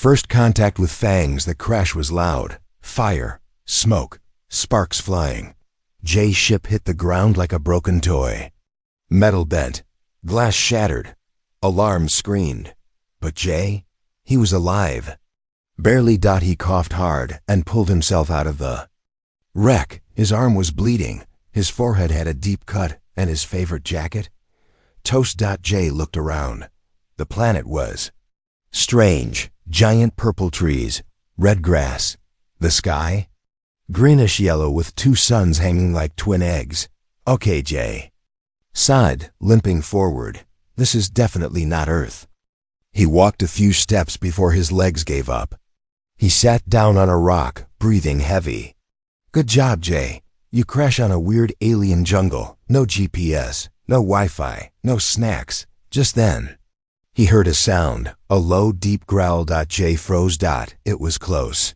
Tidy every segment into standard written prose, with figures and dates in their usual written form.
First contact with fangs, the crash was loud. Fire, smoke, sparks flying. Jay's ship hit the ground like a broken toy. Metal bent, glass shattered, alarms screamed. But Jay, he was alive. Barely. He coughed hard and pulled himself out of the wreck. His arm was bleeding, his forehead had a deep cut, and his favorite jacket? Toast. Jay looked around. The planet was strange. Giant purple trees, red grass. The sky? Greenish-yellow with two suns hanging like twin eggs. Okay, Jay sighed, limping forward. This is definitely not Earth. He walked a few steps before his legs gave up. He sat down on a rock, breathing heavy. Good job, Jay. You crash on a weird alien jungle. No GPS, no Wi-Fi, no snacks. Just then, he heard a sound, a low, deep growl. Jay froze. It was close.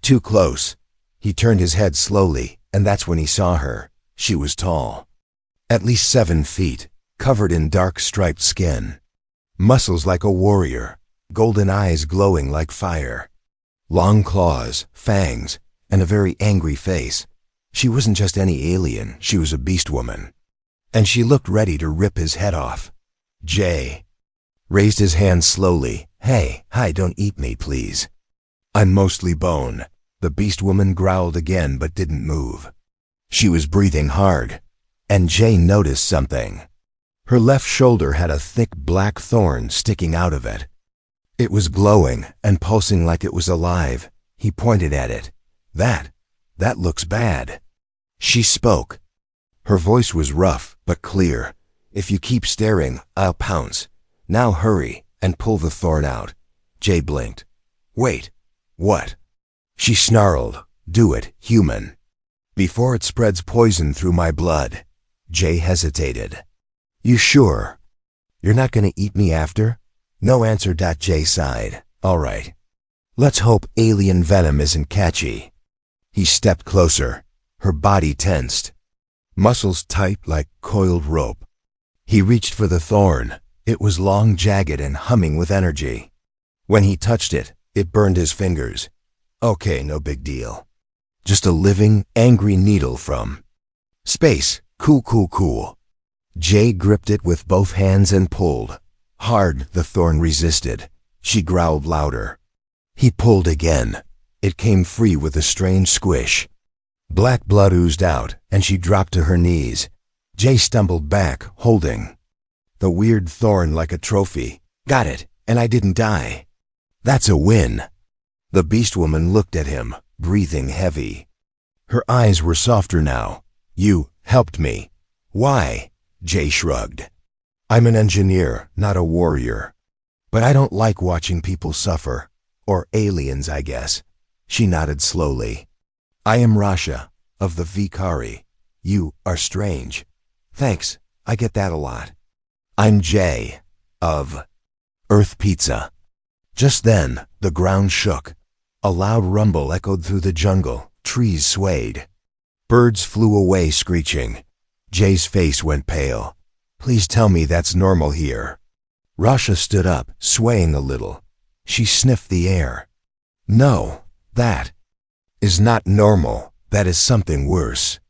Too close. He turned his head slowly, and that's when he saw her. She was tall. At least 7 feet, covered in dark striped skin. Muscles like a warrior, golden eyes glowing like fire. Long claws, fangs, and a very angry face. She wasn't just any alien, she was a Beastwoman. And she looked ready to rip his head off. Jay raised his hand slowly. Hey, hi, don't eat me, please. I'm mostly bone. The Beastwoman growled again but didn't move. She was breathing hard, and Jay noticed something. Her left shoulder had a thick black thorn sticking out of it. It was glowing and pulsing like it was alive. He pointed at it. That looks bad. She spoke. Her voice was rough but clear. If you keep staring, I'll pounce. Now hurry and pull the thorn out. Jay blinked. Wait, what? She snarled. Do it, human. Before it spreads poison through my blood. Jay hesitated. You sure? You're not gonna eat me after? No answer. Jay sighed. All right. Let's hope alien venom isn't catchy. He stepped closer. Her body tensed. Muscles tight like coiled rope. He reached for the thorn. It was long, jagged, and humming with energy. When he touched it, it burned his fingers. Okay, no big deal. Just a living, angry needle from space. Cool. Jay gripped it with both hands and pulled. Hard, the thorn resisted. She growled louder. He pulled again. It came free with a strange squish. Black blood oozed out, and she dropped to her knees. Jay stumbled back, holding the weird thorn like a trophy. Got it, and I didn't die. That's a win. The Beastwoman looked at him, breathing heavy. Her eyes were softer now. You helped me. Why? Jay shrugged. I'm an engineer, not a warrior. But I don't like watching people suffer. Or aliens, I guess. She nodded slowly. I am Rasha, of the Vikari. You are strange. Thanks, I get that a lot. I'm Jay, of Earth Pizza. Just then, the ground shook. A loud rumble echoed through the jungle. Trees swayed. Birds flew away screeching. Jay's face went pale. Please tell me that's normal here. Rasha stood up, swaying a little. She sniffed the air. No, that is not normal. That is something worse.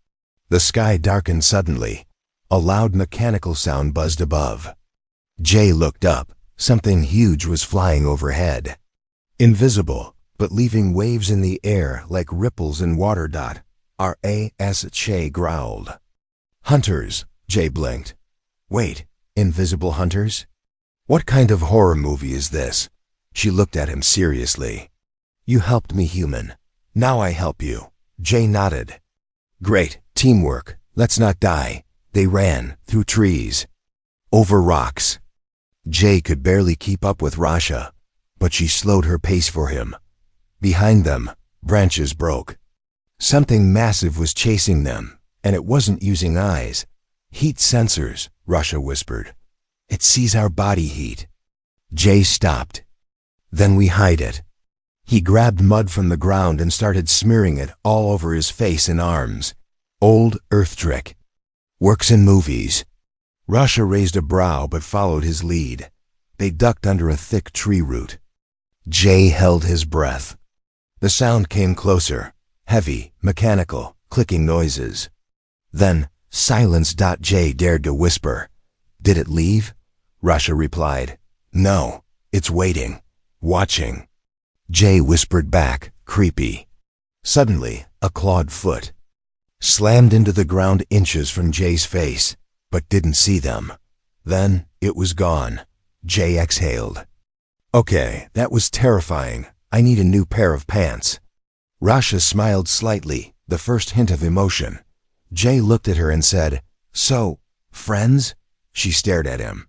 The sky darkened suddenly. A loud mechanical sound buzzed above. Jay looked up. Something huge was flying overhead. Invisible, but leaving waves in the air like ripples in water. R.A.S. Jay growled. Hunters, Jay blinked. Wait, invisible hunters? What kind of horror movie is this? She looked at him seriously. You helped me, human. Now I help you. Jay nodded. Great, teamwork. Let's not die. They ran, through trees, over rocks. Jay could barely keep up with Rasha, but she slowed her pace for him. Behind them, branches broke. Something massive was chasing them, and it wasn't using eyes. Heat sensors, Rasha whispered. It sees our body heat. Jay stopped. Then we hide it. He grabbed mud from the ground and started smearing it all over his face and arms. Old Earth trick. Works in movies. Rasha raised a brow but followed his lead. They ducked under a thick tree root. Jay held his breath. The sound came closer, heavy, mechanical, clicking noises. Then, silence. Jay dared to whisper. Did it leave? Russia replied. No, it's waiting, watching. Jay whispered back, creepy. Suddenly, a clawed foot slammed into the ground inches from Jay's face, but didn't see them. Then, it was gone. Jay exhaled. Okay, that was terrifying. I need a new pair of pants. Rasha smiled slightly, the first hint of emotion. Jay looked at her and said, So, friends? She stared at him.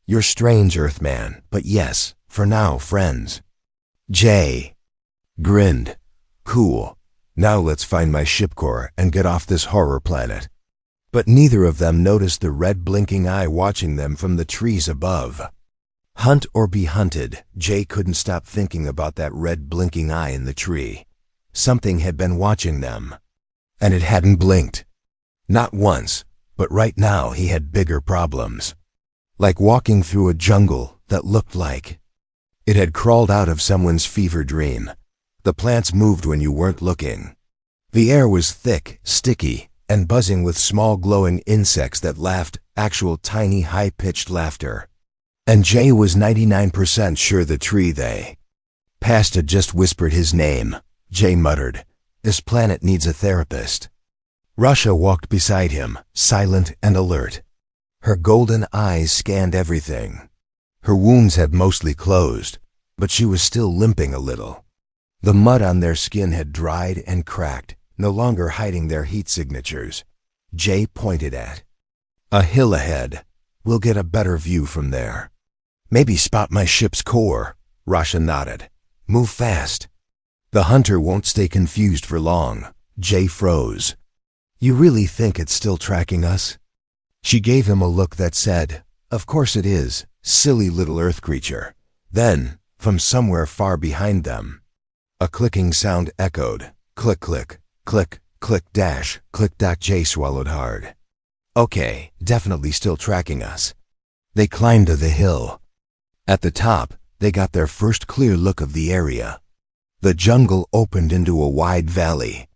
You're strange, Earthman, but yes, for now, friends. Jay grinned. Cool. Now let's find my ship core and get off this horror planet. But neither of them noticed the red blinking eye watching them from the trees above. Hunt or be hunted, Jay couldn't stop thinking about that red blinking eye in the tree. Something had been watching them, and it hadn't blinked. Not once, but right now he had bigger problems. Like walking through a jungle that looked like it had crawled out of someone's fever dream. The plants moved when you weren't looking. The air was thick, sticky, and buzzing with small glowing insects that laughed, actual tiny high-pitched laughter. And Jay was 99% sure the tree they passed had just whispered his name. Jay muttered, This planet needs a therapist. Russia walked beside him, silent and alert. Her golden eyes scanned everything. Her wounds had mostly closed, but she was still limping a little. The mud on their skin had dried and cracked, no longer hiding their heat signatures. Jay pointed at a hill ahead. We'll get a better view from there. Maybe spot my ship's core. Rasha nodded. Move fast. The hunter won't stay confused for long. Jay froze. You really think it's still tracking us? She gave him a look that said, Of course it is, silly little earth creature. Then, from somewhere far behind them, a clicking sound echoed. Click, click, click, click, dash, click. Jay swallowed hard. Okay, definitely still tracking us. They climbed to the hill. At the top, they got their first clear look of the area. The jungle opened into a wide valley.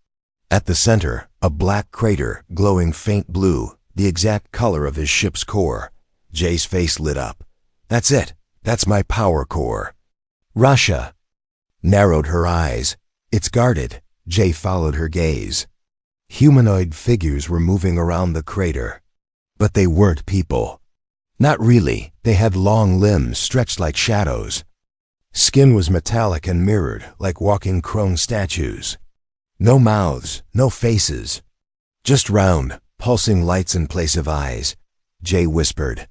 At the center, a black crater glowing faint blue, the exact color of his ship's core. Jay's face lit up. That's it. That's my power core. Rasha narrowed her eyes. It's guarded. Jay followed her gaze. Humanoid figures were moving around the crater. But they weren't people. Not really. They had long limbs stretched like shadows. Skin was metallic and mirrored like walking crone statues. No mouths, no faces. Just round, pulsing lights in place of eyes. Jay whispered.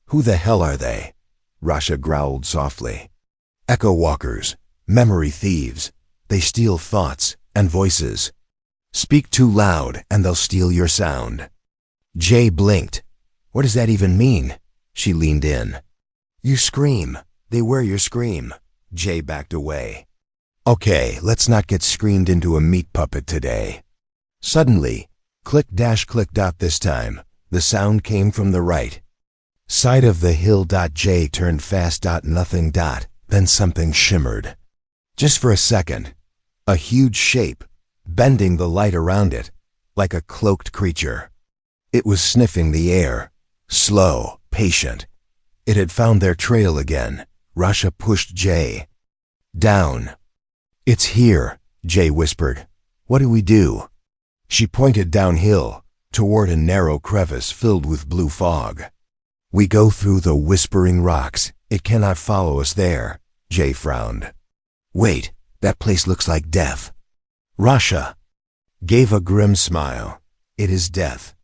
Who the hell are they? Rasha growled softly. Echo walkers, memory thieves. They steal thoughts and voices. Speak too loud and they'll steal your sound. Jay blinked. What does that even mean? She leaned in. You scream. They wear your scream. Jay backed away. Okay, let's not get screamed into a meat puppet today. Suddenly, click dash click. This time, the sound came from the right side of the hill. Jay turned fast. Nothing. Then something shimmered. Just for a second. A huge shape, bending the light around it, like a cloaked creature. It was sniffing the air. Slow, patient. It had found their trail again. Rasha pushed Jay down. It's here, Jay whispered. What do we do? She pointed downhill, toward a narrow crevice filled with blue fog. We go through the whispering rocks. It cannot follow us there. Jay frowned. Wait, that place looks like death. Rasha gave a grim smile. It is death.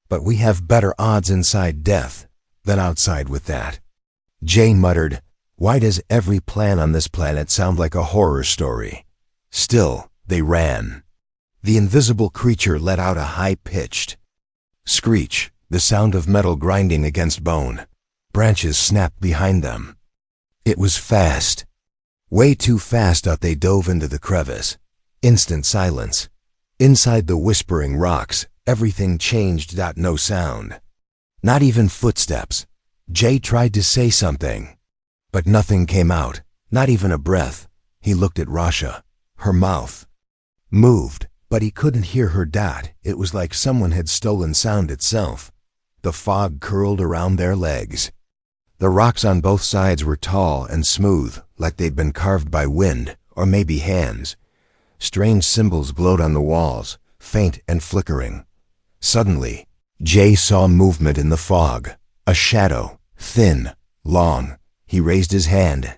But we have better odds inside death than outside with that. Jay muttered, Why does every plan on this planet sound like a horror story? Still, they ran. The invisible creature let out a high-pitched screech, the sound of metal grinding against bone. Branches snapped behind them. It was fast. Way too fast. They dove into the crevice. Instant silence. Inside the whispering rocks, everything changed. No sound. Not even footsteps. Jay tried to say something, but nothing came out. Not even a breath. He looked at Rasha. Her mouth moved, but he couldn't hear her. It was like someone had stolen sound itself. The fog curled around their legs. The rocks on both sides were tall and smooth, like they'd been carved by wind, or maybe hands. Strange symbols glowed on the walls, faint and flickering. Suddenly, Jay saw movement in the fog. A shadow, thin, long. He raised his hand.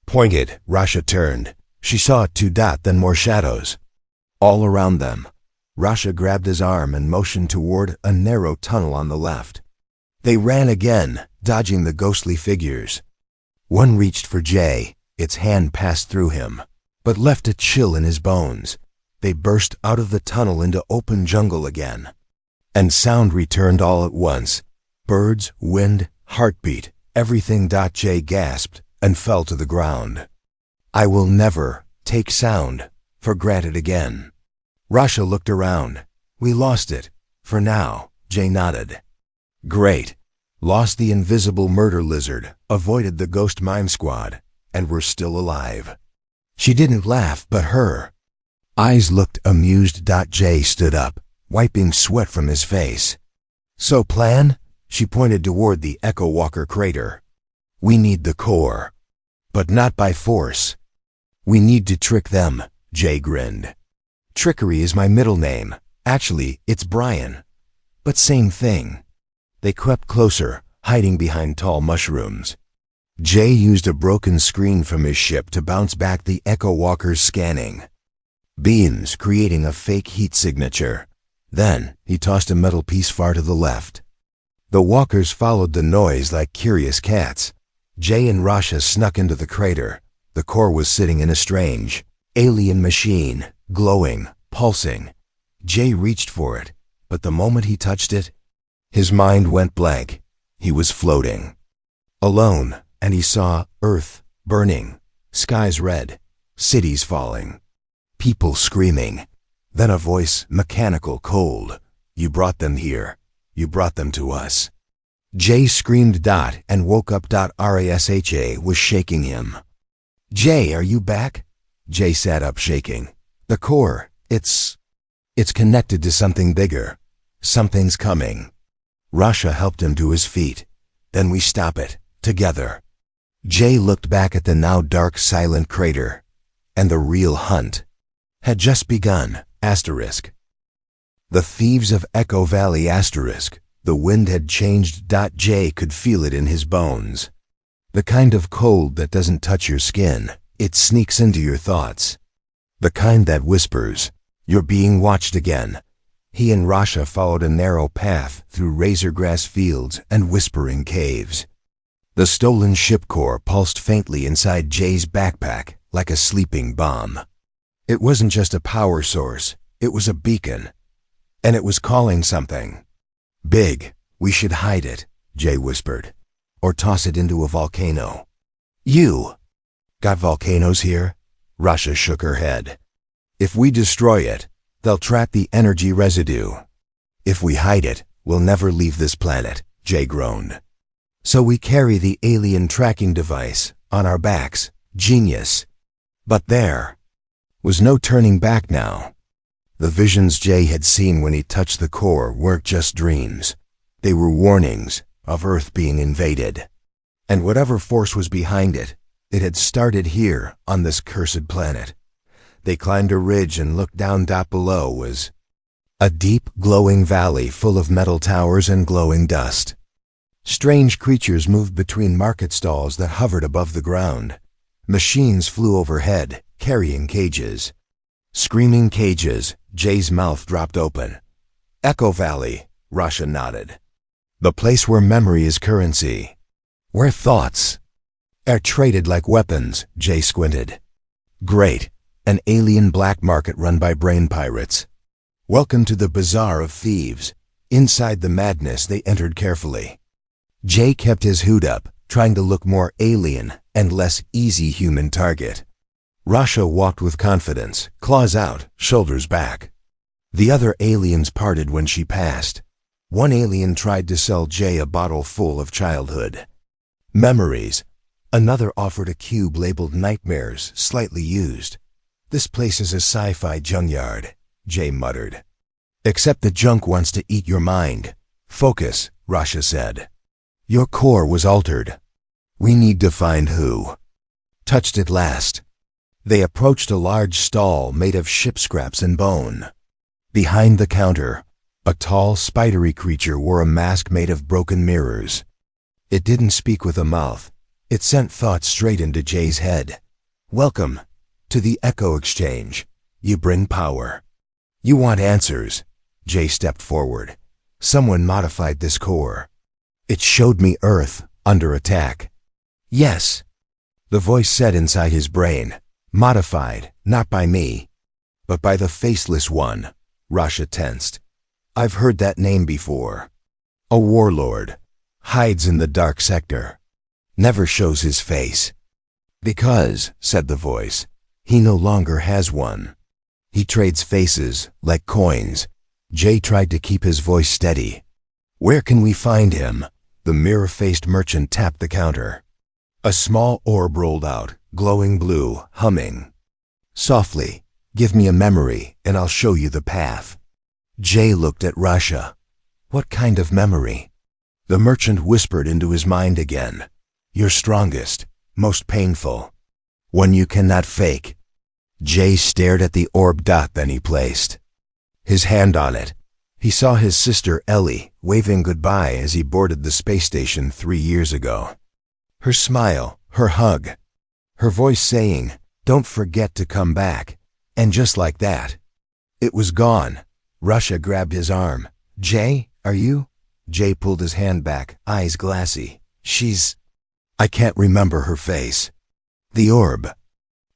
Pointed. Rasha turned. She saw two dots, then more shadows. All around them. Rasha grabbed his arm and motioned toward a narrow tunnel on the left. They ran again, dodging the ghostly figures. One reached for Jay. Its hand passed through him, but left a chill in his bones. They burst out of the tunnel into open jungle again. And sound returned all at once. Birds, wind, heartbeat, everything. Jay gasped and fell to the ground. I will never take sound for granted again. Rasha looked around. We lost it. For now, Jay nodded. Great. Lost the invisible murder lizard, avoided the ghost mime squad, and we're still alive. She didn't laugh, but her eyes looked amused. Jay stood up, wiping sweat from his face. So plan? She pointed toward the Echo Walker crater. We need the core. But not by force. We need to trick them, Jay grinned. Trickery is my middle name. Actually, it's Brian. But same thing. They crept closer, hiding behind tall mushrooms. Jay used a broken screen from his ship to bounce back the Echo Walker's scanning beams, creating a fake heat signature. Then, he tossed a metal piece far to the left. The walkers followed the noise like curious cats. Jay and Rasha snuck into the crater. The core was sitting in a strange, alien machine, glowing, pulsing. Jay reached for it, but the moment he touched it, his mind went blank. He was floating. Alone, and he saw Earth burning, skies red, cities falling, people screaming. Then a voice, mechanical, cold. You brought them here. You brought them to us. Jay screamed. And woke up. Rasha was shaking him. Jay, are you back? Jay sat up, shaking. The core, it's connected to something bigger. Something's coming. Rasha helped him to his feet. Then we stop it, together. Jay looked back at the now dark, silent crater. And the real hunt had just begun. Asterisk. The thieves of Echo Valley. Asterisk. The wind had changed. Jay could feel it in his bones. The kind of cold that doesn't touch your skin. It sneaks into your thoughts. The kind that whispers, you're being watched again. He and Rasha followed a narrow path through razor-grass fields and whispering caves. The stolen ship core pulsed faintly inside Jay's backpack like a sleeping bomb. It wasn't just a power source, it was a beacon. And it was calling something. Big. We should hide it, Jay whispered. Or toss it into a volcano. You got volcanoes here? Rasha shook her head. If we destroy it, they'll trap the energy residue. If we hide it, we'll never leave this planet, Jay groaned. So we carry the alien tracking device on our backs. Genius. But there was no turning back now. The visions Jay had seen when he touched the core weren't just dreams. They were warnings of Earth being invaded. And whatever force was behind it, it had started here on this cursed planet. They climbed a ridge and looked down. Below was a deep, glowing valley full of metal towers and glowing dust. Strange creatures moved between market stalls that hovered above the ground. Machines flew overhead, carrying cages. Screaming cages. Jay's mouth dropped open. Echo Valley, Rasha nodded. The place where memory is currency. Where thoughts are traded like weapons, Jay squinted. Great. An alien black market run by brain pirates. Welcome to the Bazaar of Thieves. Inside the madness they entered carefully. Jay kept his hood up, trying to look more alien and less easy human target. Rasha walked with confidence, claws out, shoulders back. The other aliens parted when she passed. One alien tried to sell Jay a bottle full of childhood memories, Another offered a cube labeled Nightmares, slightly used. This place is a sci-fi junkyard, Jay muttered. Except the junk wants to eat your mind. Focus, Rasha said. Your core was altered. We need to find who touched it last. They approached a large stall made of ship scraps and bone. Behind the counter, a tall, spidery creature wore a mask made of broken mirrors. It didn't speak with a mouth. It sent thoughts straight into Jay's head. Welcome to the Echo Exchange. You bring power. You want answers. Jay stepped forward. Someone modified this core. It showed me Earth under attack. Yes, the voice said inside his brain. Modified, not by me, but by the Faceless One. Rasha tensed. I've heard that name before. A warlord. Hides in the dark sector. Never shows his face. Because, said the voice, he no longer has one. He trades faces, like coins. Jay tried to keep his voice steady. Where can we find him? The mirror-faced merchant tapped the counter. A small orb rolled out, glowing blue, humming. Softly, give me a memory, and I'll show you the path. Jay looked at Rasha. What kind of memory? The merchant whispered into his mind again. Your strongest, most painful. One you cannot fake. Jay stared at the orb dot, then he placed his hand on it. He saw his sister Ellie waving goodbye as he boarded the space station 3 years ago. Her smile, her hug, her voice saying, don't forget to come back. And just like that, it was gone. Rasha grabbed his arm. Jay, are you? Jay pulled his hand back, eyes glassy. I can't remember her face. The orb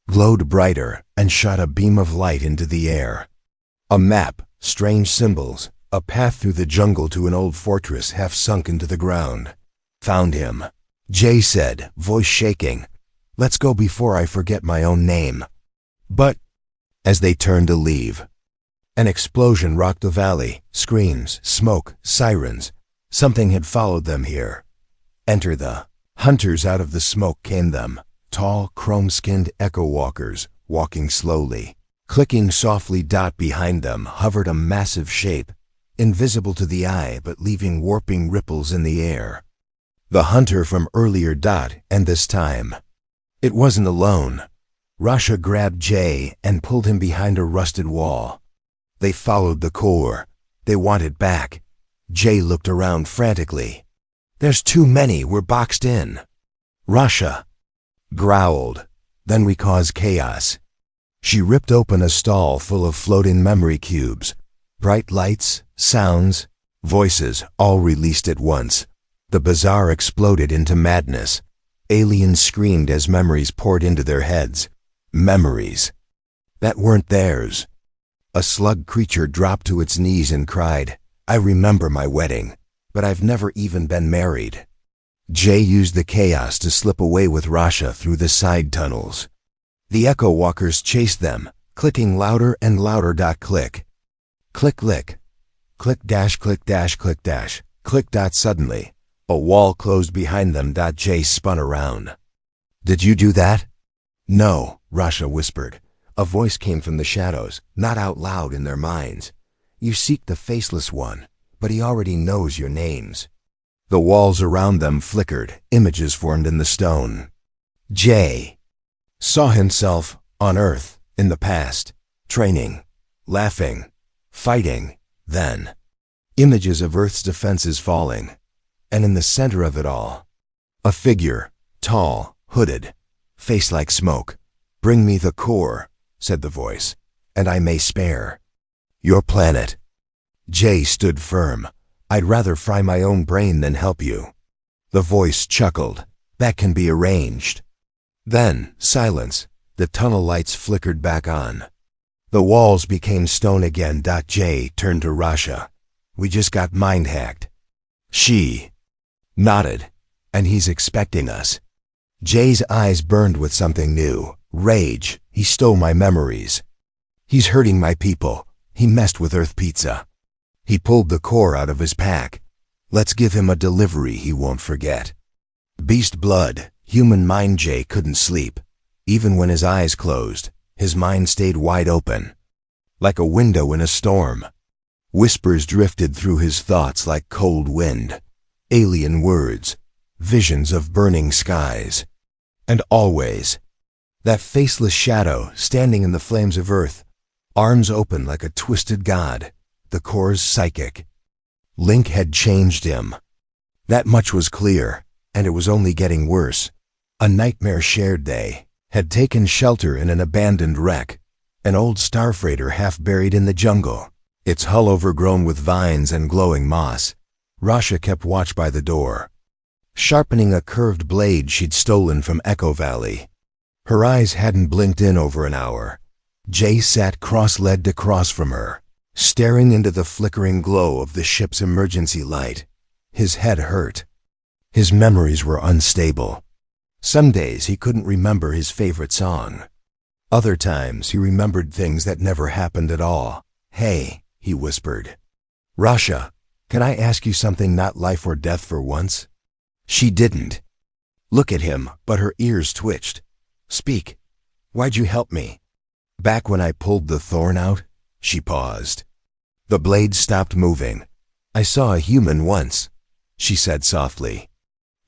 glowed brighter and shot a beam of light into the air. A map, strange symbols, a path through the jungle to an old fortress half sunk into the ground. Found him. Jay said, voice shaking. Let's go before I forget my own name. But, as they turned to leave, an explosion rocked the valley. Screams, smoke, sirens. Something had followed them here. Enter the hunters. Out of the smoke came them. Tall, chrome-skinned echo walkers, walking slowly. Clicking softly. Behind them hovered a massive shape, invisible to the eye but leaving warping ripples in the air. The hunter from earlier. And this time, it wasn't alone. Rasha grabbed Jay and pulled him behind a rusted wall. They followed the core. They want it back. Jay looked around frantically. There's too many. We're boxed in. Rasha growled. Then we cause chaos. She ripped open a stall full of floating memory cubes. Bright lights, sounds, voices, all released at once. The bazaar exploded into madness. Aliens screamed as memories poured into their heads. Memories that weren't theirs. A slug creature dropped to its knees and cried, I remember my wedding, but I've never even been married. Jay used the chaos to slip away with Rasha through the side tunnels. The echo walkers chased them, clicking louder and louder. Click. Click lick. Click dash click dash click dash. Click. Suddenly, a wall closed behind them. Jay spun around. Did you do that? No, Rasha whispered. A voice came from the shadows, not out loud in their minds. You seek the Faceless One, but he already knows your names. The walls around them flickered, images formed in the stone. Jay saw himself on Earth in the past, training, laughing, fighting. Then, images of Earth's defenses falling, and in the center of it all, a figure, tall, hooded, face like smoke. Bring me the core, said the voice, and I may spare your planet. Jay stood firm. I'd rather fry my own brain than help you. The voice chuckled. That can be arranged. Then, silence. The tunnel lights flickered back on. The walls became stone again. Jay turned to Rasha. We just got mind hacked. She nodded. And he's expecting us. Jay's eyes burned with something new. Rage. He stole my memories. He's hurting my people. He messed with Earth Pizza. He pulled the core out of his pack. Let's give him a delivery he won't forget. Beast blood, Human mind. Jay couldn't sleep. Even when his eyes closed, his mind stayed wide open, like a window in a storm. Whispers drifted through his thoughts like cold wind, alien words, visions of burning skies. And always, that faceless shadow standing in the flames of earth, arms open like a twisted god, the core's psychic. Link had changed him. That much was clear, and it was only getting worse. A nightmare shared they had taken shelter in an abandoned wreck, an old star freighter half buried in the jungle, its hull overgrown with vines and glowing moss. Rasha kept watch by the door, sharpening a curved blade she'd stolen from Echo Valley. Her eyes hadn't blinked in over an hour. Jay sat cross-legged across from her, staring into the flickering glow of the ship's emergency light. His head hurt. His memories were unstable. Some days he couldn't remember his favorite song. Other times he remembered things that never happened at all. "Hey," he whispered. "Rasha, can I ask you something not life or death for once?" She didn't look at him, but her ears twitched. "Speak. Why'd you help me?" "Back when I pulled the thorn out." She paused. The blade stopped moving. "I saw a human once," she said softly.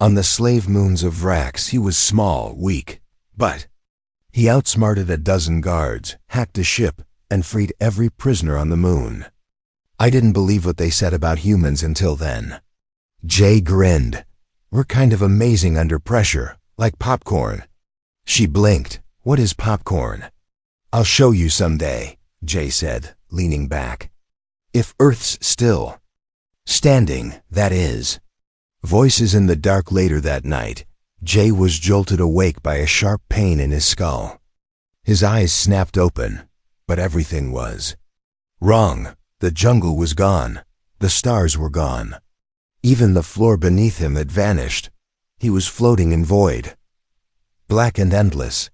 "On the slave moons of Vrax, he was small, weak, but he outsmarted a dozen guards, hacked a ship, and freed every prisoner on the moon. I didn't believe what they said about humans until then." Jay grinned. "We're kind of amazing under pressure, like popcorn." She blinked. "What is popcorn?" "I'll show you someday," Jay said, leaning back. "If Earth's still. Standing, that is." Voices in the dark later that night. Jay was jolted awake by a sharp pain in his skull. His eyes snapped open, but everything was wrong. The jungle was gone. The stars were gone. Even the floor beneath him had vanished. He was floating in void, black and endless.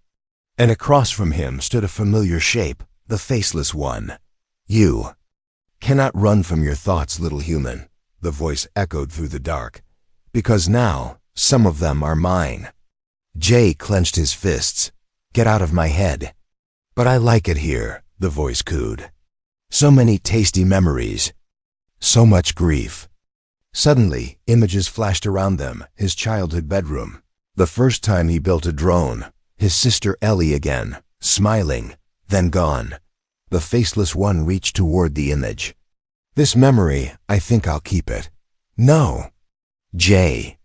And across from him stood a familiar shape, the faceless one. "You cannot run from your thoughts, little human," the voice echoed through the dark. "Because now, some of them are mine." Jay clenched his fists. "Get out of my head." "But I like it here," the voice cooed. "So many tasty memories. So much grief." Suddenly, images flashed around them, his childhood bedroom. The first time he built a drone. His sister Ellie again, smiling, then gone. The faceless one reached toward the image. "This memory, I think I'll keep it." "No!" Jay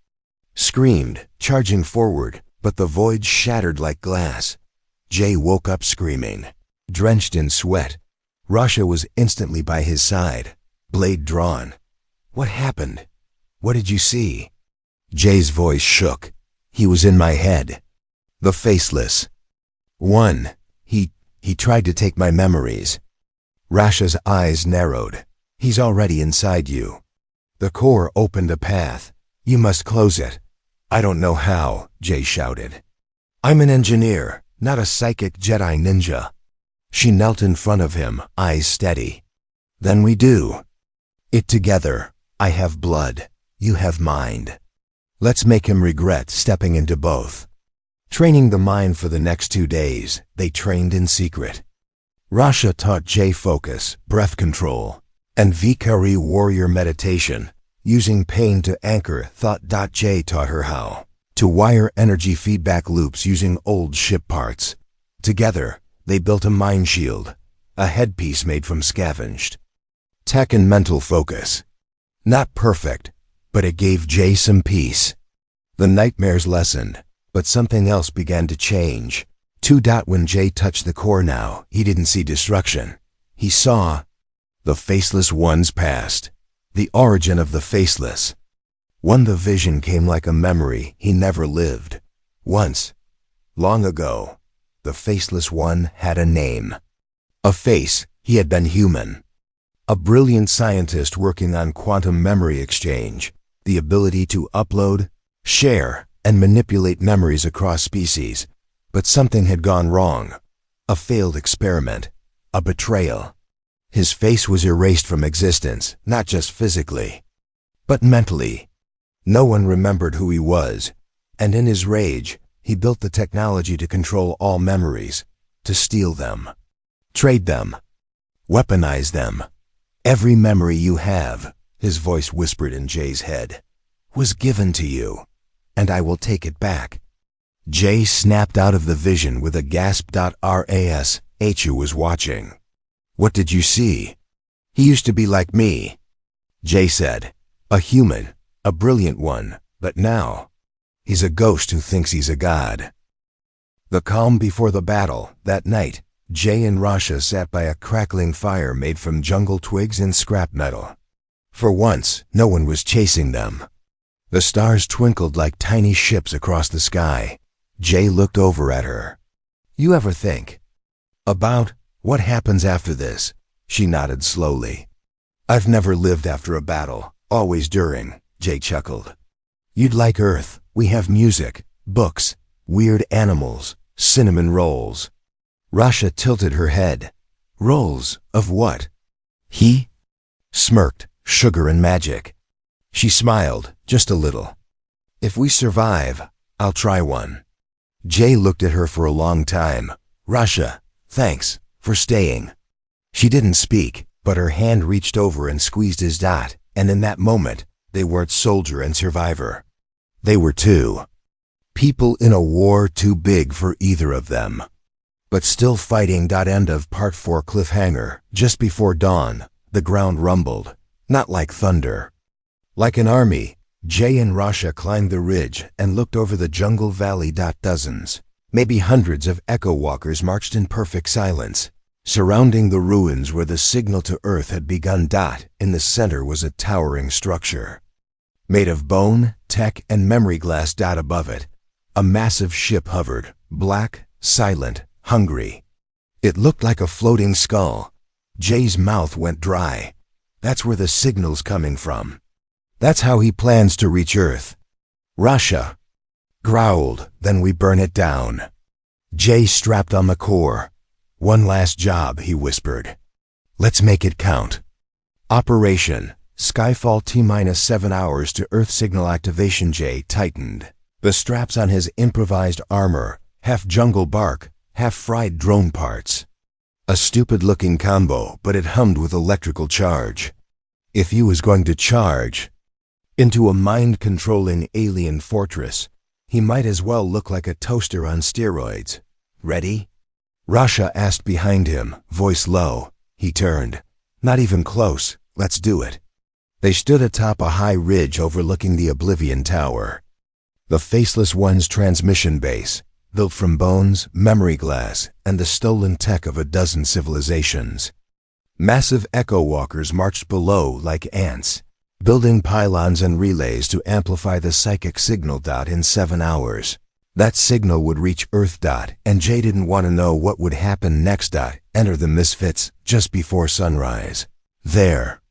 screamed, charging forward, but the void shattered like glass. Jay woke up screaming, drenched in sweat. Rasha was instantly by his side, blade drawn. "What happened? What did you see?" Jay's voice shook. "He was in my head. The faceless one. He tried to take my memories." Rasha's eyes narrowed. "He's already inside you. The core opened a path. You must close it." "I don't know how," Jay shouted. "I'm an engineer, not a psychic Jedi ninja." She knelt in front of him, eyes steady. "Then we do it together. I have blood. You have mind. Let's make him regret stepping into both." Training the mind for the next 2 days, they trained in secret. Rasha taught Jay focus, breath control, and Vikari warrior meditation, using pain to anchor thought. Jay taught her how to wire energy feedback loops using old ship parts. Together, they built a mind shield, a headpiece made from scavenged tech and mental focus. Not perfect, but it gave Jay some peace. The nightmares lessened, but something else began to change. When Jay touched the core now, he didn't see destruction. He saw the faceless one's past, the origin of the faceless. The vision came like a memory he never lived. Once, long ago, the faceless one had a name. A face. He had been human. A brilliant scientist working on quantum memory exchange, the ability to upload, share, and manipulate memories across species. But something had gone wrong. A failed experiment. A betrayal. His face was erased from existence, not just physically, but mentally. No one remembered who he was. And in his rage, he built the technology to control all memories, to steal them, trade them, weaponize them. Every memory you have, his voice whispered in Jay's head, was given to you, and I will take it back. Jay snapped out of the vision with a gasp. Ras, Hu was watching. What did you see? He used to be like me, Jay said. A human, a brilliant one, but now, he's a ghost who thinks he's a god. The calm before the battle, that night, Jay and Rasha sat by a crackling fire made from jungle twigs and scrap metal. For once, no one was chasing them. The stars twinkled like tiny ships across the sky. Jay looked over at her. You ever think about what happens after this? She nodded slowly. I've never lived after a battle, always during, Jay chuckled. You'd like Earth. We have music, books, weird animals, cinnamon rolls. Rasha tilted her head. Rolls of what? He smirked. Sugar and magic. She smiled, just a little. If we survive, I'll try one. Jay looked at her for a long time. Rasha, thanks for staying. She didn't speak, but her hand reached over and squeezed his dot, and in that moment, they weren't soldier and survivor. They were two people in a war too big for either of them, but still fighting. End of Part 4 cliffhanger. Just before dawn, the ground rumbled. Not like thunder. Like an army, Jay and Rasha climbed the ridge and looked over the jungle valley. Dozens, maybe hundreds of echo walkers marched in perfect silence, surrounding the ruins where the signal to Earth had begun. In the center was a towering structure, made of bone, tech, and memory glass. Above it, a massive ship hovered, black, silent, hungry. It looked like a floating skull. Jay's mouth went dry. That's where the signal's coming from. That's how he plans to reach Earth. Rasha growled, then we burn it down. Jay strapped on the core. One last job, he whispered. Let's make it count. Operation Skyfall T-7 hours to Earth signal activation. Jay tightened the straps on his improvised armor, half jungle bark, half fried drone parts. A stupid-looking combo, but it hummed with electrical charge. If he was going to charge into a mind-controlling alien fortress, he might as well look like a toaster on steroids. Ready? Rasha asked behind him, voice low. He turned. Not even close. Let's do it. They stood atop a high ridge overlooking the Oblivion Tower, the Faceless One's transmission base, built from bones, memory glass, and the stolen tech of a dozen civilizations. Massive echo walkers marched below like ants, building pylons and relays to amplify the psychic signal. In 7 hours, that signal would reach Earth. And Jay didn't want to know what would happen next. Enter the Misfits just before sunrise. There,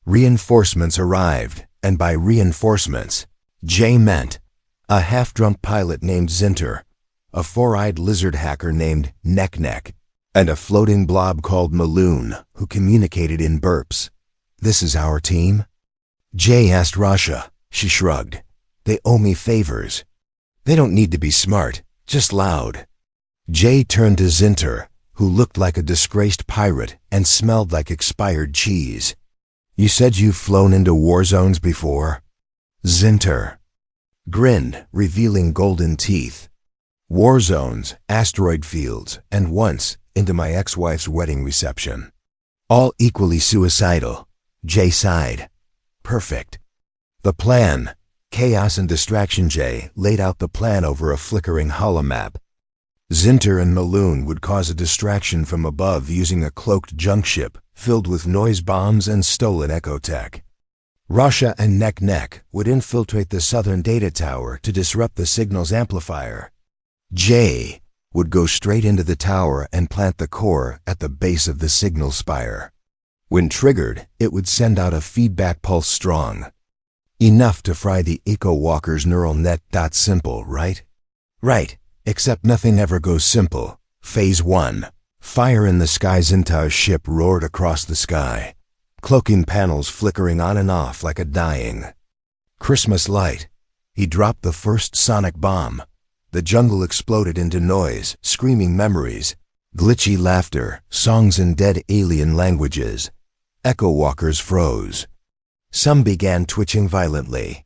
reinforcements arrived, and by reinforcements, Jay meant a half-drunk pilot named Zinter, a four-eyed lizard hacker named Neck, and a floating blob called Maloon, who communicated in burps. This is our team? Jay asked Rasha. She shrugged. They owe me favors. They don't need to be smart, just loud. Jay turned to Zinter, who looked like a disgraced pirate and smelled like expired cheese. You said you've flown into war zones before? Zinter grinned, revealing golden teeth. War zones, asteroid fields, and once into my ex-wife's wedding reception. All equally suicidal. Jay sighed. Perfect. The plan. Chaos and distraction. Jay laid out the plan over a flickering holomap. Zinter and Maloon would cause a distraction from above using a cloaked junk ship filled with noise bombs and stolen echo tech. Rasha and Neck would infiltrate the southern data tower to disrupt the signal's amplifier. Jay would go straight into the tower and plant the core at the base of the signal spire. When triggered, it would send out a feedback pulse strong, enough to fry the eco-walker's neural net. Simple, right? Right, except nothing ever goes simple. Phase 1. Fire in the sky. Zintar's ship roared across the sky, cloaking panels flickering on and off like a dying Christmas light. He dropped the first sonic bomb. The jungle exploded into noise, screaming memories, glitchy laughter, songs in dead alien languages. Echo walkers froze. Some began twitching violently.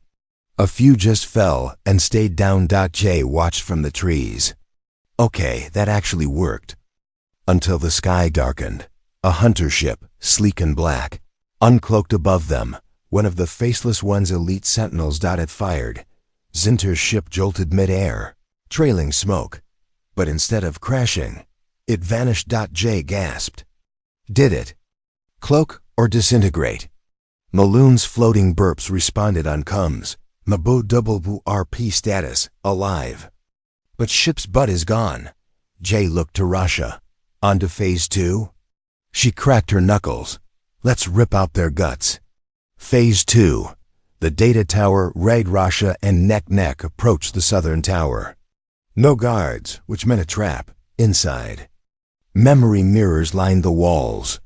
A few just fell and stayed down. Jay watched from the trees. Okay, that actually worked. Until the sky darkened. A hunter ship, sleek and black, uncloaked above them. One of the Faceless One's elite sentinels had fired. Zinter's ship jolted mid-air, trailing smoke. But instead of crashing, it vanished. Jay gasped. Did it cloak or disintegrate? Maloon's floating burps responded on coms. Mabo WRP status, alive. But ship's butt is gone. Jay looked to Rasha. On to phase 2? She cracked her knuckles. Let's rip out their guts. Phase 2. The data tower, Raid Rasha and Neck approached the southern tower. No guards, which meant a trap, inside. Memory mirrors lined the walls.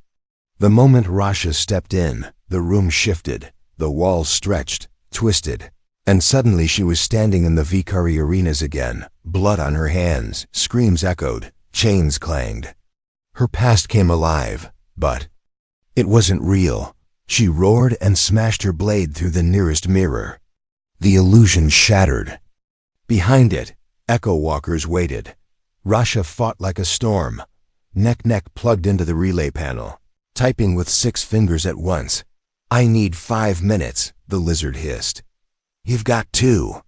The moment Rasha stepped in, the room shifted, the walls stretched, twisted, and suddenly she was standing in the Vikari arenas again, blood on her hands, screams echoed, chains clanged. Her past came alive, but it wasn't real. She roared and smashed her blade through the nearest mirror. The illusion shattered. Behind it, echo walkers waited. Rasha fought like a storm. Neck plugged into the relay panel, typing with 6 fingers at once. I need 5 minutes, the lizard hissed. You've got 2.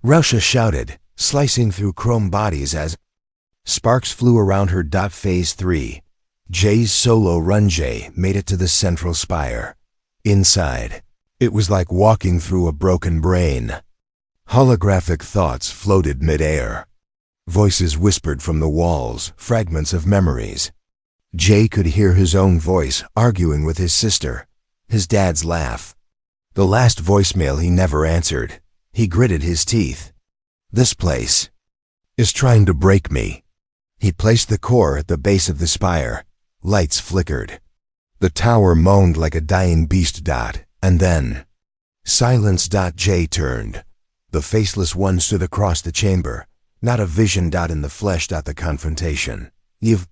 Rasha shouted, slicing through chrome bodies as sparks flew around her. Phase 3. Jay's solo run. Jay made it to the central spire. Inside, it was like walking through a broken brain. Holographic thoughts floated mid-air. Voices whispered from the walls, fragments of memories. Jay could hear his own voice arguing with his sister, his dad's laugh. The last voicemail he never answered. He gritted his teeth. This place is trying to break me. He placed the core at the base of the spire. Lights flickered. The tower moaned like a dying beast. And then silence. Jay turned. The Faceless One stood across the chamber. Not a vision. In the flesh. The confrontation. You've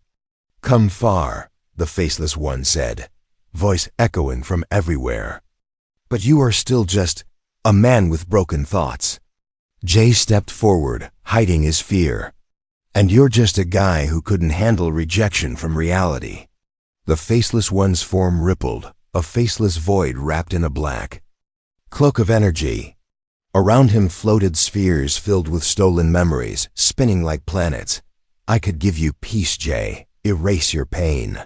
come far, the Faceless One said, voice echoing from everywhere. But you are still just a man with broken thoughts. Jay stepped forward, hiding his fear. And you're just a guy who couldn't handle rejection from reality. The Faceless One's form rippled, a faceless void wrapped in a black cloak of energy. Around him floated spheres filled with stolen memories, spinning like planets. I could give you peace, Jay, erase your pain,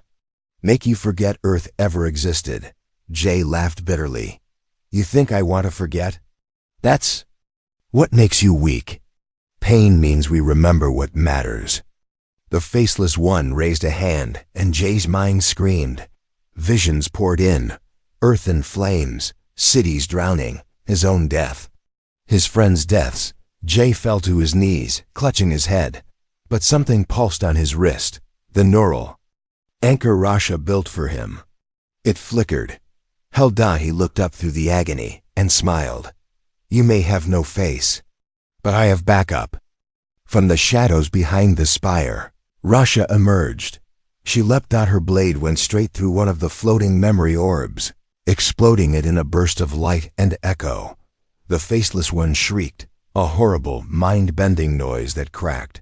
make you forget Earth ever existed. Jay laughed bitterly. You think I want to forget? That's what makes you weak. Pain means we remember what matters. The Faceless One raised a hand, and Jay's mind screamed. Visions poured in, Earth in flames, cities drowning, his own death, his friends' deaths. Jay fell to his knees, clutching his head. But something pulsed on his wrist, the neural anchor Rasha built for him. It flickered. Held. He looked up through the agony and smiled. You may have no face, but I have backup. From the shadows behind the spire, Rasha emerged. She leapt. Her blade went straight through one of the floating memory orbs, exploding it in a burst of light and echo. The Faceless One shrieked, a horrible, mind-bending noise that cracked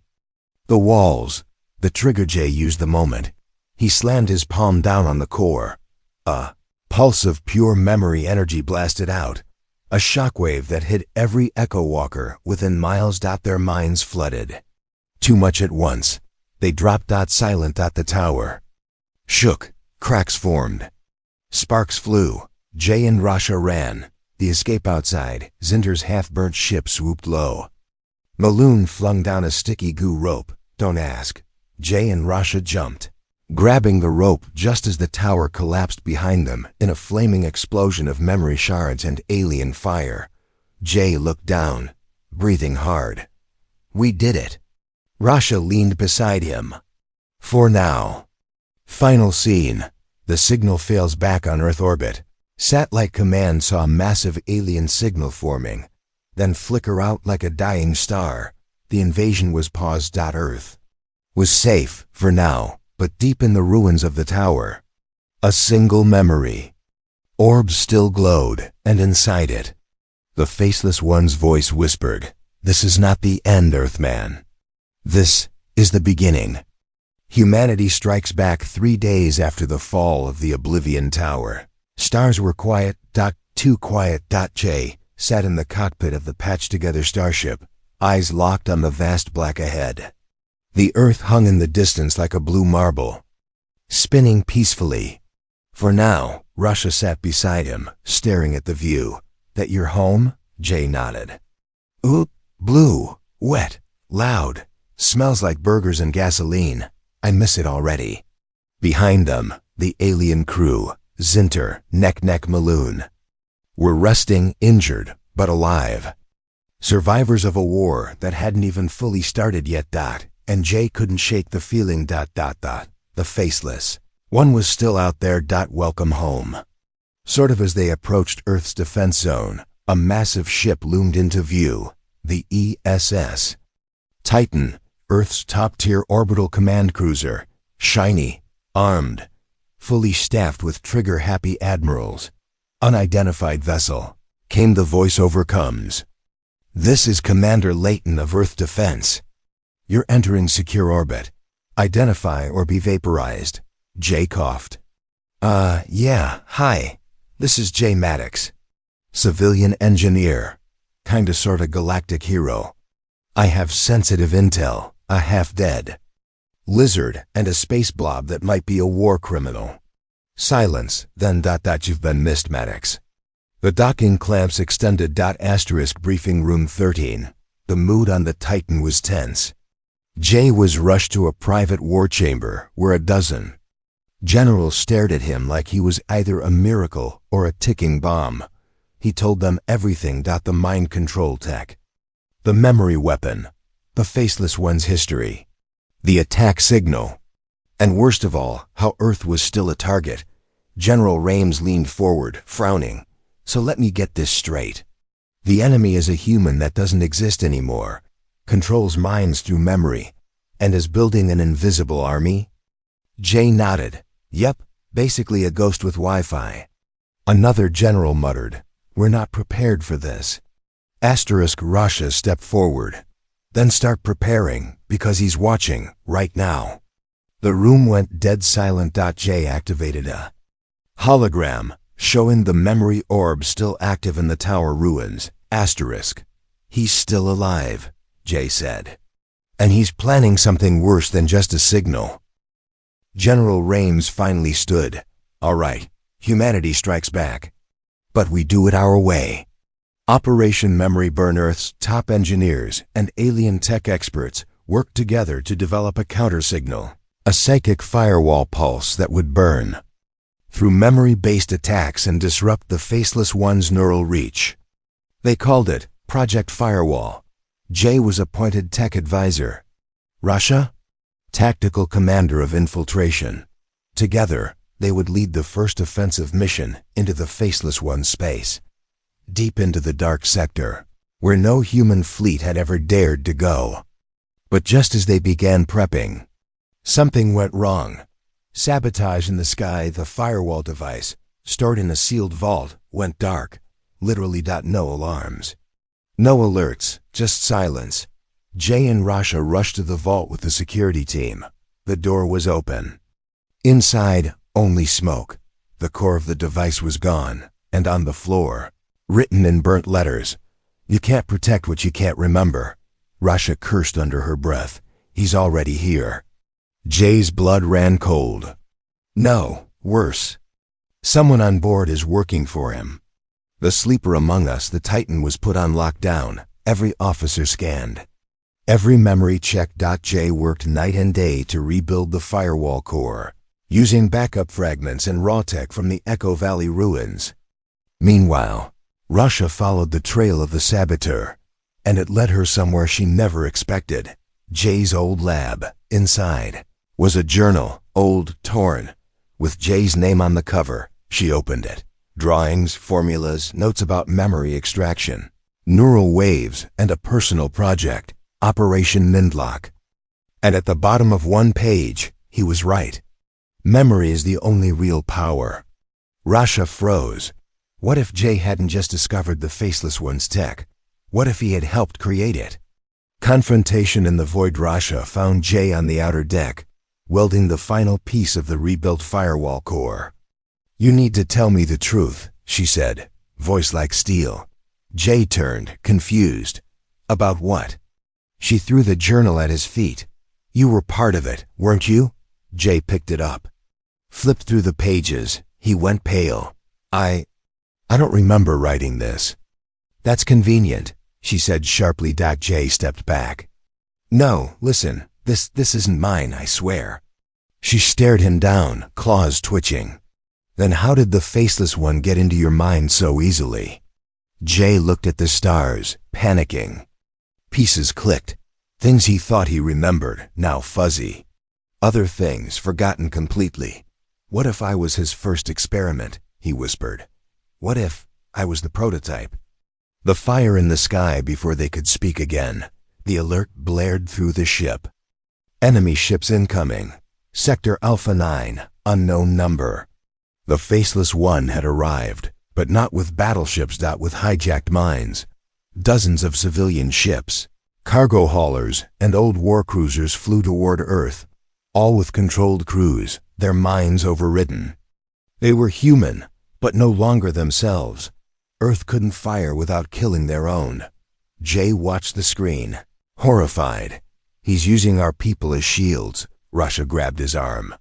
the walls. The trigger. Jay used the moment. He slammed his palm down on the core. A pulse of pure memory energy blasted out, a shockwave that hit every echo walker within miles. Their minds flooded. Too much at once. They dropped. Silent. The tower shook, cracks formed. Sparks flew. Jay and Rasha ran. The escape outside, Zinter's half-burnt ship swooped low. Maloon flung down a sticky goo rope. Don't ask. Jay and Rasha jumped, grabbing the rope just as the tower collapsed behind them in a flaming explosion of memory shards and alien fire. Jay looked down, breathing hard. We did it. Rasha leaned beside him. For now. Final scene. The signal fails back on Earth orbit. Satellite Command saw a massive alien signal forming. then flicker out like a dying star. The invasion was paused. Earth was safe for now, but deep in the ruins of the tower, a single memory. Orbs still glowed, and inside it, the Faceless One's voice whispered, "This is not the end, Earthman. This is the beginning." Humanity strikes back 3 days after the fall of the Oblivion Tower. Stars were quiet. Too quiet. Jay sat in the cockpit of the patched-together starship, eyes locked on the vast black ahead. The Earth hung in the distance like a blue marble, spinning peacefully. For now, Russia sat beside him, staring at the view. "That your home?" Jay nodded. "Ooh, blue, wet, loud, smells like burgers and gasoline. I miss it already." Behind them, the alien crew, Zinter, Neck Maloon, were resting, injured, but alive. Survivors of a war that hadn't even fully started yet. And Jay couldn't shake the feeling. The Faceless One was still out there. Welcome home. Sort of as they approached Earth's defense zone, a massive ship loomed into view, the ESS Titan, Earth's top-tier orbital command cruiser, shiny, armed, fully staffed with trigger-happy admirals. "Unidentified vessel," came the voiceover comms. "This is Commander Layton of Earth Defense. You're entering secure orbit. Identify or be vaporized." Jay coughed. Yeah, hi. This is Jay Maddox. Civilian engineer. Kinda sorta galactic hero. I have sensitive intel, a half-dead lizard, and a space blob that might be a war criminal. Silence, then ... You've been missed, Maddox. The docking clamps extended. Briefing room 13. The mood on the Titan was tense. Jay was rushed to a private war chamber where a dozen generals stared at him like he was either a miracle or a ticking bomb. He told them everything. The mind control tech, the memory weapon, the Faceless One's history, the attack signal, and worst of all, how Earth was still a target. General Rames leaned forward, frowning. "So let me get this straight. The enemy is a human that doesn't exist anymore, controls minds through memory, and is building an invisible army?" Jay nodded. "Yep, basically a ghost with Wi-Fi." Another general muttered, "We're not prepared for this." Russia stepped forward. "Then start preparing, because he's watching, right now." The room went dead silent. Jay activated a hologram, showing the memory orb still active in the tower ruins. "He's still alive," Jay said. "And he's planning something worse than just a signal." General Rames finally stood. "All right, humanity strikes back. But we do it our way." Operation Memory Burn. Earth's top engineers and alien tech experts worked together to develop a counter-signal, a psychic firewall pulse that would burn through memory-based attacks and disrupt the Faceless One's neural reach. They called it Project Firewall. Jay was appointed tech advisor. Russia? Tactical commander of infiltration. Together, they would lead the first offensive mission into the Faceless One's space, deep into the dark sector, where no human fleet had ever dared to go. But just as they began prepping, something went wrong. Sabotage in the sky. The firewall device, stored in a sealed vault, went dark. Literally. No alarms. No alerts, just silence. Jay and Russia rushed to the vault with the security team. The door was open. Inside, only smoke. The core of the device was gone, and on the floor, written in burnt letters, "You can't protect what you can't remember." Russia cursed under her breath. "He's already here." Jay's blood ran cold. No, worse. Someone on board is working for him. The sleeper among us, the Titan, was put on lockdown. Every officer scanned. Every memory checked. Jay worked night and day to rebuild the firewall core, using backup fragments and raw tech from the Echo Valley ruins. Meanwhile, Russia followed the trail of the saboteur, and it led her somewhere she never expected. Jay's old lab. Inside was a journal, old, torn, with Jay's name on the cover. She opened it. Drawings, formulas, notes about memory extraction. Neural waves and a personal project, Operation Nindlock. And at the bottom of one page, he was right. Memory is the only real power. Rasha froze. What if Jay hadn't just discovered the Faceless One's tech? What if he had helped create it? Confrontation in the void. Rasha found Jay on the outer deck, welding the final piece of the rebuilt firewall core. "You need to tell me the truth," she said, voice like steel. Jay turned, confused. "About what?" She threw the journal at his feet. "You were part of it, weren't you?" Jay picked it up. Flipped through the pages. He went pale. I don't remember writing this." "That's convenient," she said sharply. Jay stepped back. "No, listen, this isn't mine, I swear." She stared him down, claws twitching. "Then how did the Faceless One get into your mind so easily?" Jay looked at the stars, panicking. Pieces clicked. Things he thought he remembered, now fuzzy. Other things forgotten completely. "What if I was his first experiment?" he whispered. "What if I was the prototype?" The fire in the sky before they could speak again. The alert blared through the ship. "Enemy ships incoming. Sector Alpha 9, unknown number." The Faceless One had arrived, but not with battleships. With hijacked mines. Dozens of civilian ships, cargo haulers, and old war cruisers flew toward Earth, all with controlled crews, their minds overridden. They were human, but no longer themselves. Earth couldn't fire without killing their own. Jay watched the screen, horrified. "He's using our people as shields." Rasha grabbed his arm.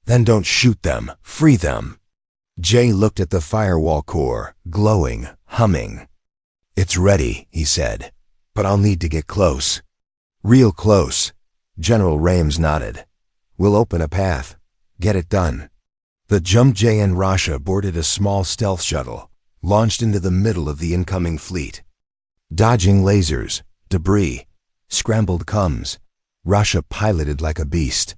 "Then don't shoot them, free them." Jay looked at the firewall core, glowing, humming. "It's ready," he said, "but I'll need to get close." "Real close." General Rames nodded. "We'll open a path. Get it done." The Jump Jay and Rasha boarded a small stealth shuttle, launched into the middle of the incoming fleet. Dodging lasers, debris, scrambled comms, Rasha piloted like a beast.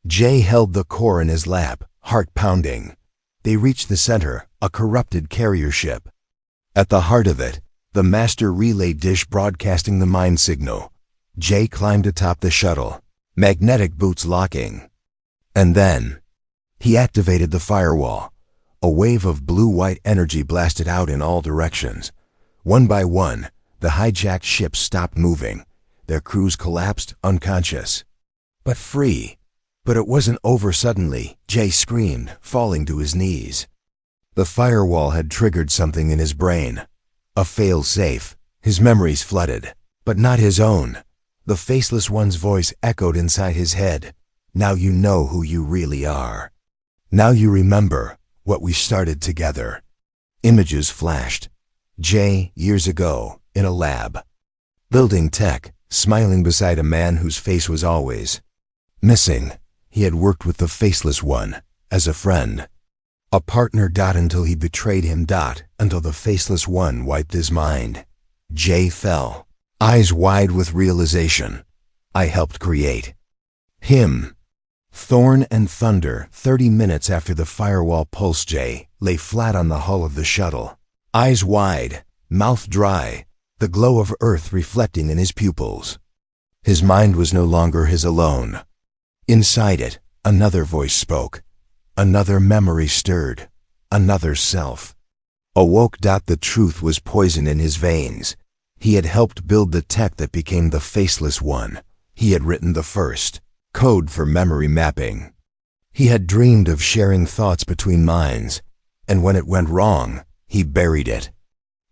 Jay held the core in his lap, heart pounding. They reached the center, a corrupted carrier ship. At the heart of it, the master relay dish broadcasting the mind signal. Jay climbed atop the shuttle, magnetic boots locking. And then, he activated the firewall. A wave of blue-white energy blasted out in all directions. One by one, the hijacked ships stopped moving. Their crews collapsed, unconscious. But free. But it wasn't over suddenly, Jay screamed, falling to his knees. The firewall had triggered something in his brain. A fail-safe. His memories flooded, but not his own. The Faceless One's voice echoed inside his head. "Now you know who you really are. Now you remember what we started together." Images flashed. Jay, years ago, in a lab. Building tech, smiling beside a man whose face was always missing. He had worked with the Faceless One, as a friend. A partner. Until he betrayed him. Until the Faceless One wiped his mind. Jay fell, eyes wide with realization. I helped create him. Thorn and thunder. 30 minutes after the firewall pulse, Jay lay flat on the hull of the shuttle, eyes wide, mouth dry, the glow of Earth reflecting in his pupils. His mind was no longer his alone. Inside it, another voice spoke. Another memory stirred. Another self. Awoke. The truth was poison in his veins. He had helped build the tech that became the Faceless One. He had written the first code for memory mapping. He had dreamed of sharing thoughts between minds, and when it went wrong, he buried it.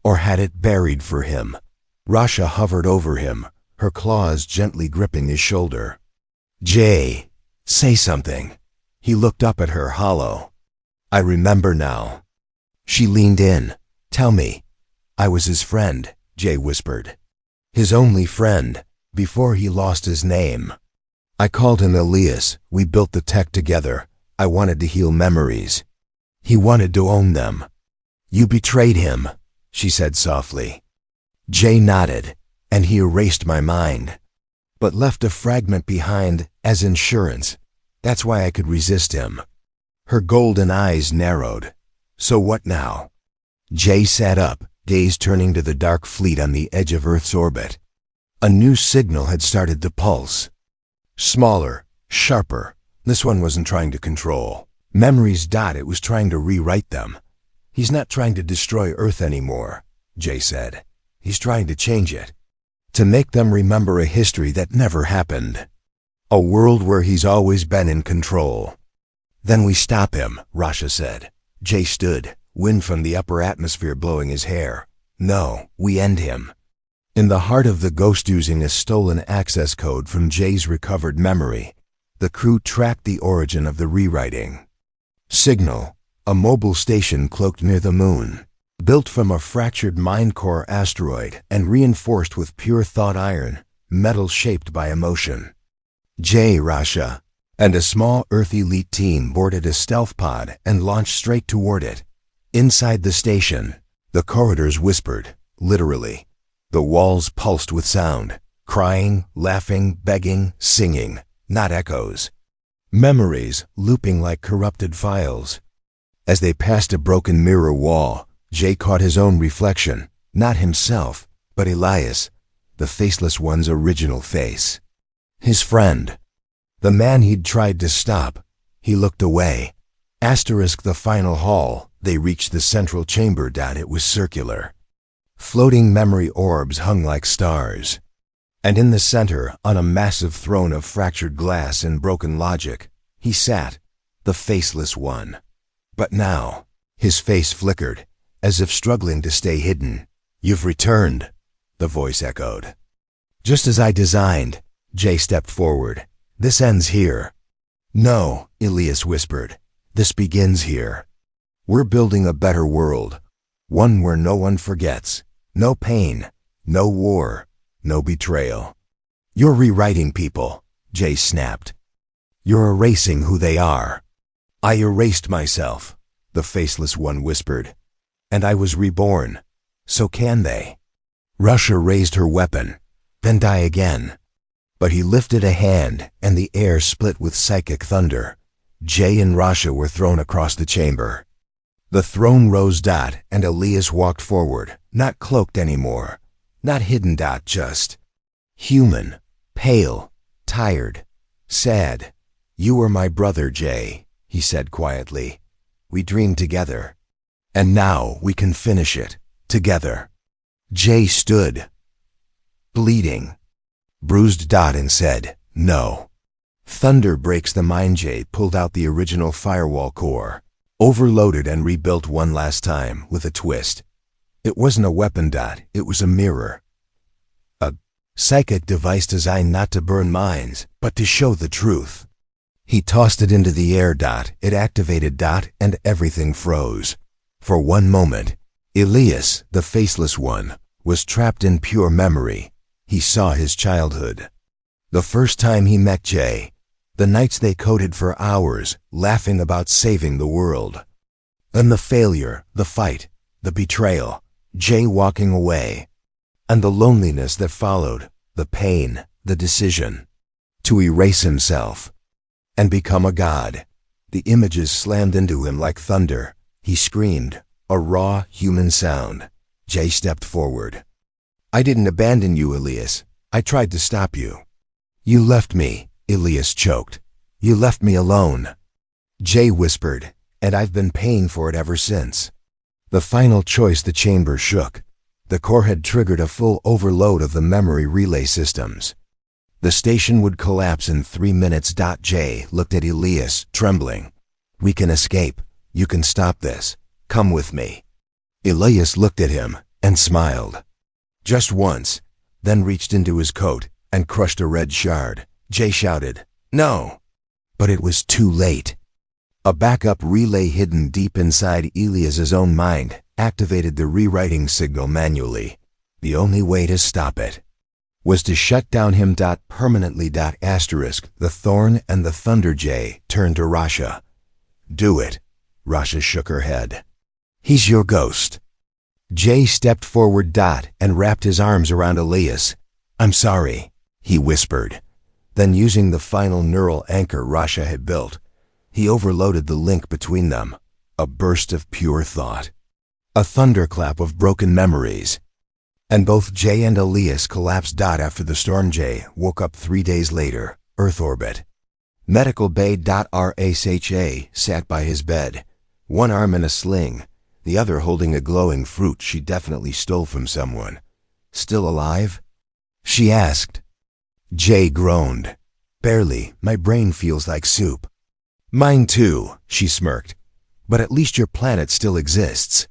Or had it buried for him. Rasha hovered over him, her claws gently gripping his shoulder. "Jay, say something." He looked up at her, hollow. "I remember now." She leaned in. "Tell me." "I was his friend," Jay whispered. "His only friend, before he lost his name. I called him Elias. We built the tech together. I wanted to heal memories. He wanted to own them." "You betrayed him," she said softly. Jay nodded, "and he erased my mind, but left a fragment behind as insurance. That's why I could resist him." Her golden eyes narrowed. "So what now?" Jay sat up, gaze turning to the dark fleet on the edge of Earth's orbit. A new signal had started to pulse. Smaller, sharper. This one wasn't trying to control memories. It was trying to rewrite them. He's not trying to destroy Earth anymore, Jay said. He's trying to change it. To make them remember a history that never happened. A world where he's always been in control. Then we stop him, Rasha said. Jay stood, wind from the upper atmosphere blowing his hair. No, we end him. In the heart of the ghost, using a stolen access code from Jay's recovered memory, the crew tracked the origin of the rewriting. Signal, a mobile station cloaked near the moon, built from a fractured mind core asteroid and reinforced with pure thought iron, metal shaped by emotion. Jay, Rasha, and a small Earth elite team boarded a stealth pod and launched straight toward it. Inside the station, the corridors whispered, literally. The walls pulsed with sound, crying, laughing, begging, singing, not echoes. Memories looping like corrupted files. As they passed a broken mirror wall, Jay caught his own reflection, not himself, but Elias, the faceless one's original face. His friend. The man he'd tried to stop. He looked away. The final hall. They reached the central chamber. It was circular. Floating memory orbs hung like stars. And in the center, on a massive throne of fractured glass and broken logic, he sat, the faceless one. But now, his face flickered, as if struggling to stay hidden. You've returned, the voice echoed. Just as I designed, Jay stepped forward. This ends here. No, Elias whispered. This begins here. We're building a better world. One where no one forgets. No pain, no war, no betrayal. You're rewriting people, Jay snapped. You're erasing who they are. I erased myself, the faceless one whispered. And I was reborn. So can they? Rasha raised her weapon, then die again. But he lifted a hand, and the air split with psychic thunder. Jay and Rasha were thrown across the chamber. The throne rose. And Elias walked forward, not cloaked anymore, not hidden. Just human, pale, tired, sad. You were my brother, Jay, he said quietly. We dreamed together. And now we can finish it, together. Jay stood, bleeding, bruised. And said, no. Thunder breaks the mind. Jay pulled out the original firewall core. Overloaded and rebuilt one last time with a twist. It wasn't a weapon. It was a mirror. A psychic device designed not to burn minds, but to show the truth. He tossed it into the air. It activated. And everything froze. For one moment, Elias, the faceless one, was trapped in pure memory. He saw his childhood. The first time he met Jay. The nights they coded for hours, laughing about saving the world. Then the failure, the fight, the betrayal, Jay walking away. And the loneliness that followed, the pain, the decision. To erase himself. And become a god. The images slammed into him like thunder. He screamed, a raw, human sound. Jay stepped forward. I didn't abandon you, Elias. I tried to stop you. You left me. Elias choked. You left me alone. Jay whispered, and I've been paying for it ever since. The final choice. The chamber shook. The core had triggered a full overload of the memory relay systems. The station would collapse in 3 minutes. Jay looked at Elias, trembling. We can escape. You can stop this. Come with me. Elias looked at him and smiled. Just once, then reached into his coat and crushed a red shard. Jay shouted, no. But it was too late. A backup relay hidden deep inside Elias's own mind activated the rewriting signal manually. The only way to stop it was to shut down him. Permanently. The thorn and the thunder. Jay turned to Rasha. Do it. Rasha shook her head. He's your ghost. Jay stepped forward. And wrapped his arms around Elias. I'm sorry, he whispered. Then, using the final neural anchor Rasha had built, he overloaded the link between them, a burst of pure thought. A thunderclap of broken memories. And both Jay and Elias collapsed. After the storm, Jay woke up 3 days later, Earth orbit. Medical bay. Rasha sat by his bed, one arm in a sling, the other holding a glowing fruit she definitely stole from someone. Still alive? She asked. Jay groaned. Barely, my brain feels like soup. Mine too, she smirked. But at least your planet still exists.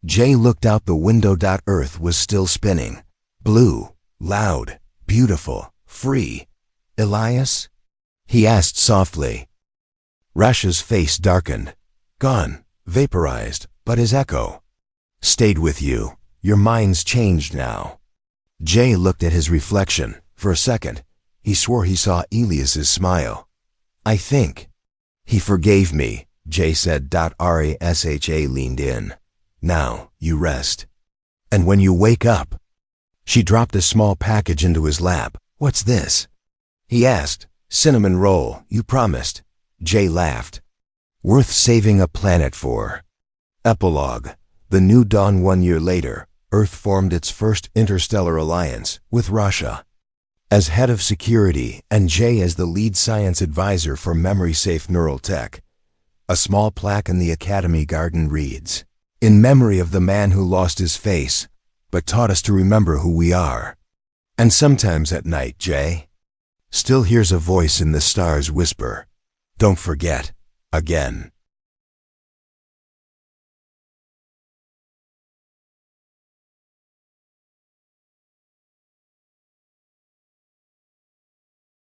Jay looked out the window. Earth was still spinning. Blue, loud, beautiful, free. Elias? He asked softly. Rasha's face darkened. Gone, vaporized, but his echo stayed with you. Your mind's changed now. Jay looked at his reflection. For a second, he swore he saw Elias's smile. I think he forgave me, Jay said. Rasha leaned in. Now, you rest. And when you wake up. She dropped a small package into his lap. What's this? He asked. Cinnamon roll, you promised. Jay laughed. Worth saving a planet for. Epilogue. The New Dawn. 1 year later, Earth formed its first interstellar alliance with Russia as head of security and Jay as the lead science advisor for memory-safe neural tech. A small plaque in the Academy garden reads, in memory of the man who lost his face, but taught us to remember who we are. And sometimes at night, Jay still hears a voice in the stars whisper, don't forget, again.